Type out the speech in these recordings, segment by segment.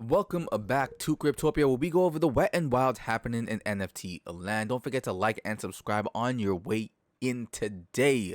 Welcome back to Cryptopia, where we go over the wet and wild happening in NFT land. Don't forget to like and subscribe on your way in today.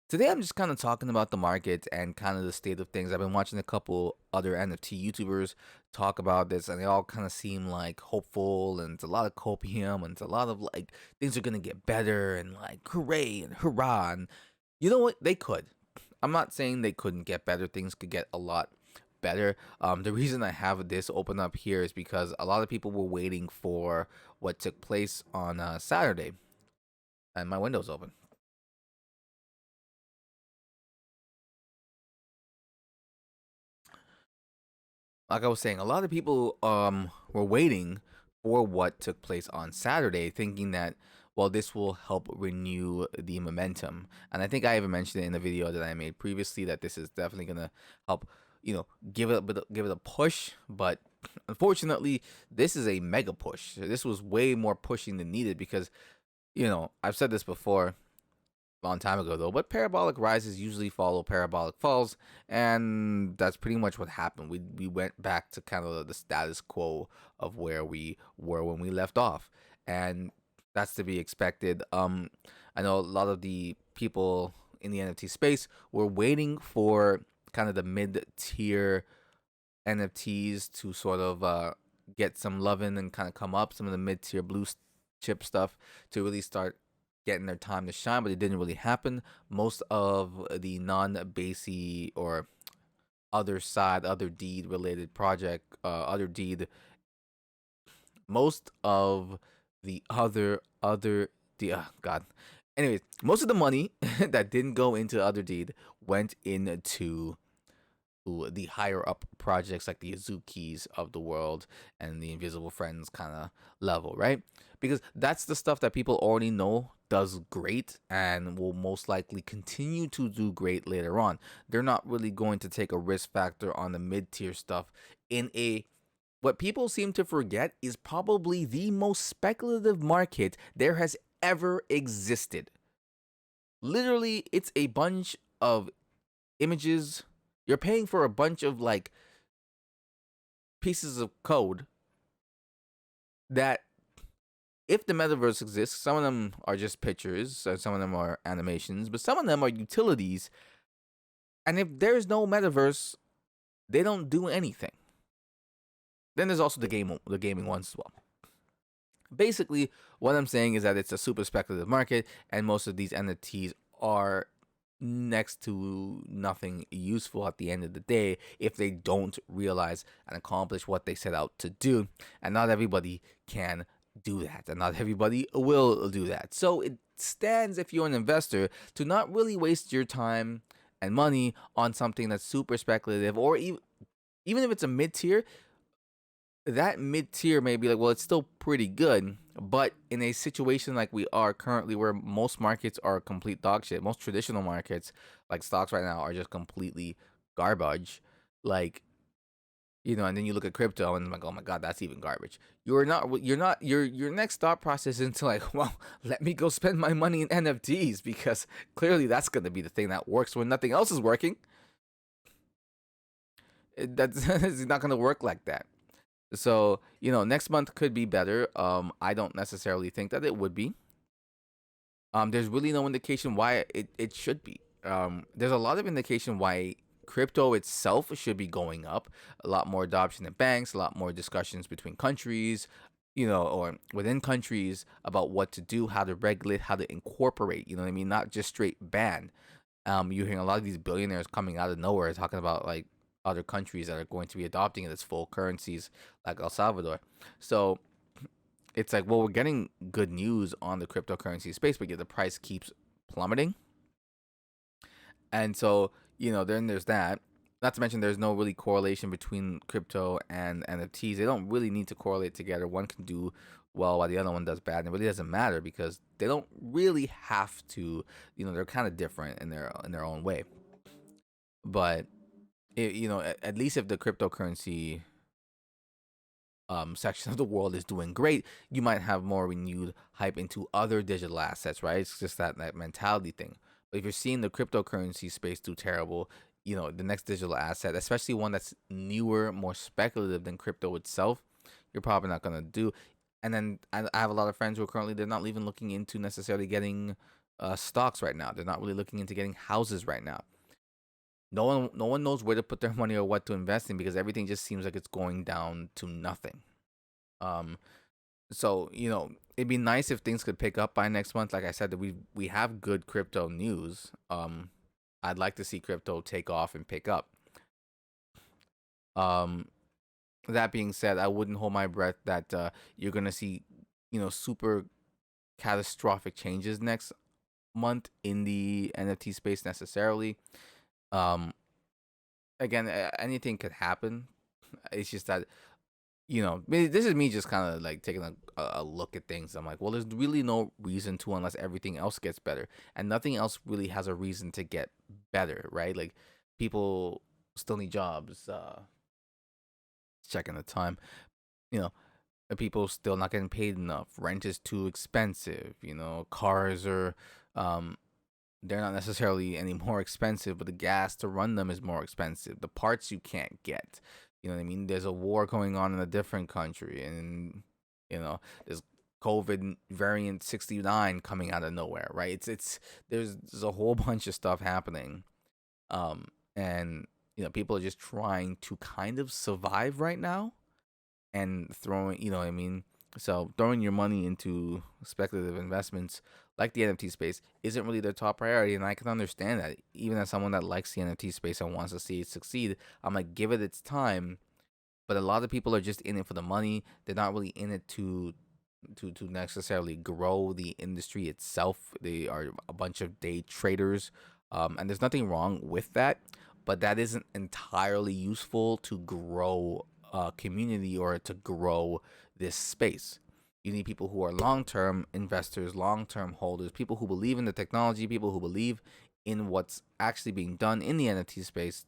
Today, I'm just kind of talking about the market and kind of the state of things. I've been watching a couple other NFT YouTubers talk about this, and they all kind of seem like hopeful, and it's a lot of copium, and it's a lot of like things are gonna get better, and like hooray and hurrah. And you know what? They could. I'm not saying they couldn't get better. Things could get a lot better. The reason I have this open up here is because a lot of people were waiting for what took place on Saturday, and my window's open. Like I was saying, a lot of people were waiting for what took place on Saturday, thinking that well, this will help renew the momentum. And I think I even mentioned it in the video that I made previously that this is definitely gonna help, give it a push. But unfortunately, this is a mega push. This was way more pushing than needed because I've said this before long time ago though, but parabolic rises usually follow parabolic falls, and that's pretty much what happened. We went back to kind of the status quo of where we were when we left off, and that's to be expected. I know a lot of the people in the NFT space were waiting for kind of the mid-tier NFTs to sort of get some loving and kind of come up, some of the mid-tier blue chip stuff to really start getting their time to shine, but it didn't really happen. Most of the non-basey or other side, other deed related project, other deed, most of the God. Anyways, most of the money that didn't go into other deed went into the higher up projects like the Azukis of the world and the Invisible Friends kind of level, right? Because that's the stuff that people already know does great and will most likely continue to do great later on. They're not really going to take a risk factor on the mid-tier stuff in a what people seem to forget is probably the most speculative market there has ever existed. Literally, it's a bunch of images. You're paying for a bunch of like pieces of code that if the metaverse exists, some of them are just pictures, some of them are animations, but some of them are utilities. And if there's no metaverse, they don't do anything. Then there's also the gaming ones as well. Basically, what I'm saying is that it's a super speculative market, and most of these NFTs are next to nothing useful at the end of the day if they don't realize and accomplish what they set out to do. And not everybody can do that, and not everybody will do that. So it stands, if you're an investor, to not really waste your time and money on something that's super speculative, or even if it's a mid-tier. That mid-tier may be like, well, it's still pretty good, but in a situation like we are currently, where most markets are complete dog shit, most traditional markets like stocks right now are just completely garbage. Like, and then you look at crypto and I'm like, oh my god, that's even garbage. Your next thought process into like, well, let me go spend my money in NFTs, because clearly that's going to be the thing that works when nothing else is working. That's it's not going to work like that. So, next month could be better. I don't necessarily think that it would be. There's really no indication why it should be. There's a lot of indication why crypto itself should be going up. A lot more adoption in banks, a lot more discussions between countries, or within countries about what to do, how to regulate, how to incorporate, you know what I mean? Not just straight ban. You're hearing a lot of these billionaires coming out of nowhere talking about like other countries that are going to be adopting it as full currencies, like El Salvador. So it's like, well, we're getting good news on the cryptocurrency space, but yet the price keeps plummeting. And so, then there's that. Not to mention, there's no really correlation between crypto and NFTs. They don't really need to correlate together. One can do well while the other one does bad. And it really doesn't matter because they don't really have to. They're kind of different in their own way. But at least if the cryptocurrency section of the world is doing great, you might have more renewed hype into other digital assets, right? It's just that mentality thing. But if you're seeing the cryptocurrency space do terrible, the next digital asset, especially one that's newer, more speculative than crypto itself, you're probably not gonna do. And then I have a lot of friends who are currently, they're not even looking into necessarily getting stocks right now. They're not really looking into getting houses right now. No one knows where to put their money or what to invest in, because everything just seems like it's going down to nothing. Um, so it'd be nice if things could pick up by next month. Like I said, that we have good crypto news. I'd like to see crypto take off and pick up. Um, that being said, I wouldn't hold my breath that you're gonna see super catastrophic changes next month in the NFT space necessarily. Um, Again, anything could happen. It's just that this is me just kind of like taking a look at things. I'm like, well, there's really no reason to, unless everything else gets better, and nothing else really has a reason to get better, right? Like, people still need jobs. Checking the time, you know, people still not getting paid enough. Rent is too expensive. Cars are, um, they're not necessarily any more expensive, but the gas to run them is more expensive. The parts you can't get. You know what I mean? There's a war going on in a different country, and there's COVID variant 69 coming out of nowhere, right? There's a whole bunch of stuff happening, and people are just trying to kind of survive right now, and throwing, you know what I mean? So throwing your money into speculative investments like the NFT space isn't really their top priority, and I can understand that. Even as someone that likes the NFT space and wants to see it succeed, I'm like, give it its time. But a lot of people are just in it for the money. They're not really in it to necessarily grow the industry itself. They are a bunch of day traders, and there's nothing wrong with that, but that isn't entirely useful to grow a community or to grow this space. You need people who are long-term investors, long-term holders, people who believe in the technology, people who believe in what's actually being done in the NFT space,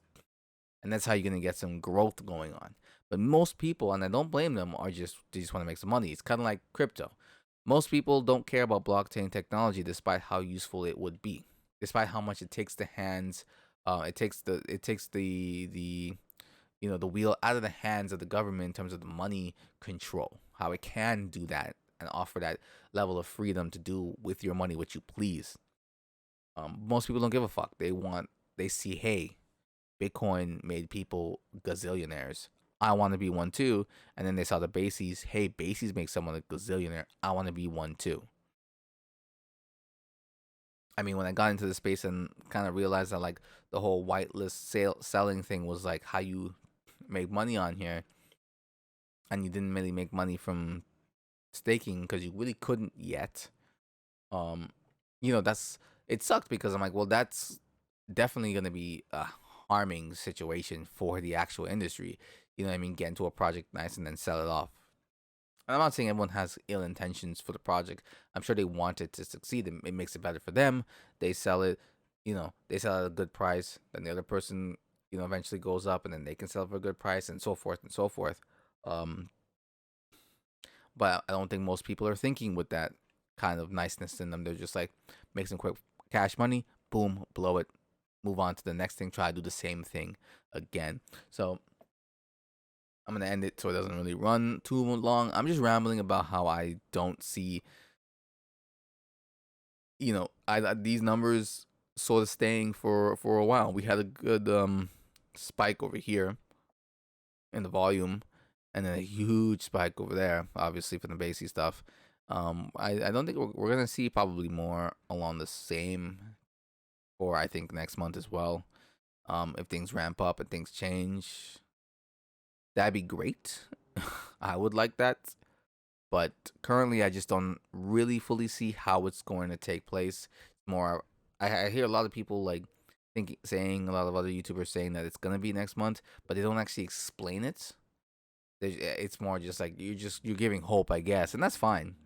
and that's how you're gonna get some growth going on. But most people, and I don't blame them, they just want to make some money. It's kind of like crypto. Most people don't care about blockchain technology, despite how useful it would be, despite how much it takes the wheel out of the hands of the government in terms of the money control. How it can do that and offer that level of freedom to do with your money what you please. Most people don't give a fuck. They see, hey, Bitcoin made people gazillionaires. I want to be one too. And then they saw the bases. Hey, bases make someone a gazillionaire. I want to be one too. I mean, when I got into the space and kind of realized that like the whole whitelist selling thing was like how you make money on here, and you didn't really make money from staking because you really couldn't yet. Um, that's it sucked, because I'm like, well, that's definitely gonna be a harming situation for the actual industry. You know what I mean? Get into a project nice and then sell it off. And I'm not saying everyone has ill intentions for the project. I'm sure they want it to succeed. It makes it better for them. They sell it, they sell it at a good price. Then the other person, eventually goes up, and then they can sell it for a good price, and so forth and so forth. Um, but I don't think most people are thinking with that kind of niceness in them. They're just like, make some quick cash money, boom, blow it, move on to the next thing, try to do the same thing again. So I'm gonna end it so it doesn't really run too long. I'm just rambling about how I don't see, these numbers sort of staying for a while. We had a good spike over here in the volume, and then a huge spike over there, obviously from the Basie stuff. I don't think we're gonna see probably more along the same, or I think next month as well. If things ramp up and things change, that'd be great. I would like that, but currently I just don't really fully see how it's going to take place. More, I hear a lot of people like saying, a lot of other YouTubers saying that it's gonna be next month, but they don't actually explain it. It's more just like you're giving hope, I guess, and that's fine.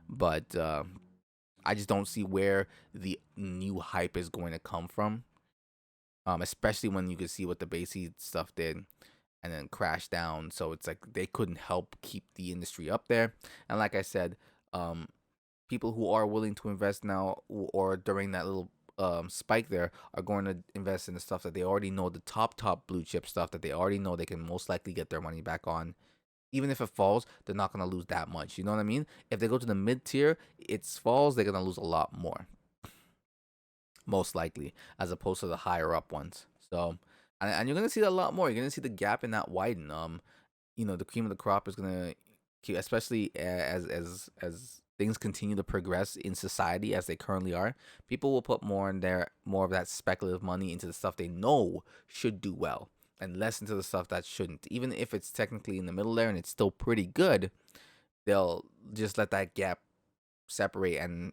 But I just don't see where the new hype is going to come from. Especially when you could see what the Basie stuff did and then crash down. So it's like they couldn't help keep the industry up there. And like I said, people who are willing to invest now, or during that little spike there are going to invest in the stuff that they already know, the top blue chip stuff that they already know they can most likely get their money back on. Even if it falls, they're not going to lose that much. You know what I mean? If they go to the mid tier, it falls, they're going to lose a lot more, most likely, as opposed to the higher up ones. So, and you're going to see that a lot more. You're going to see the gap in that widen. The cream of the crop is going to keep, especially as things continue to progress in society as they currently are. People will put more of that speculative money into the stuff they know should do well, and less into the stuff that shouldn't. Even if it's technically in the middle there and it's still pretty good, they'll just let that gap separate, and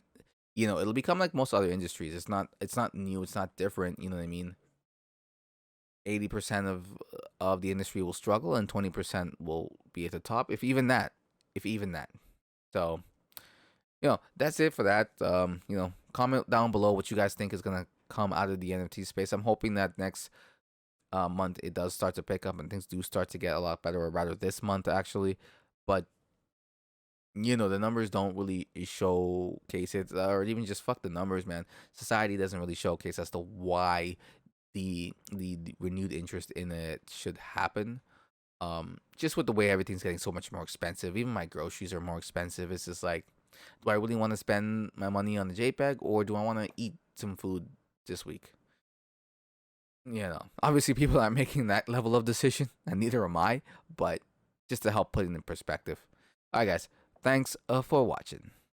it'll become like most other industries. It's not new, it's not different, you know what I mean? 80% of the industry will struggle and 20% will be at the top, if even that. If even that. So, that's it for that. Comment down below what you guys think is going to come out of the NFT space. I'm hoping that next month it does start to pick up and things do start to get a lot better, or rather this month actually. But the numbers don't really showcase it, or even just fuck the numbers, man. Society doesn't really showcase as to why the renewed interest in it should happen. Just with the way everything's getting so much more expensive, even my groceries are more expensive. It's just like, do I really want to spend my money on the JPEG, or do I want to eat some food this week? Obviously people aren't making that level of decision, and neither am I, but just to help put it in perspective. All right, guys, thanks for watching.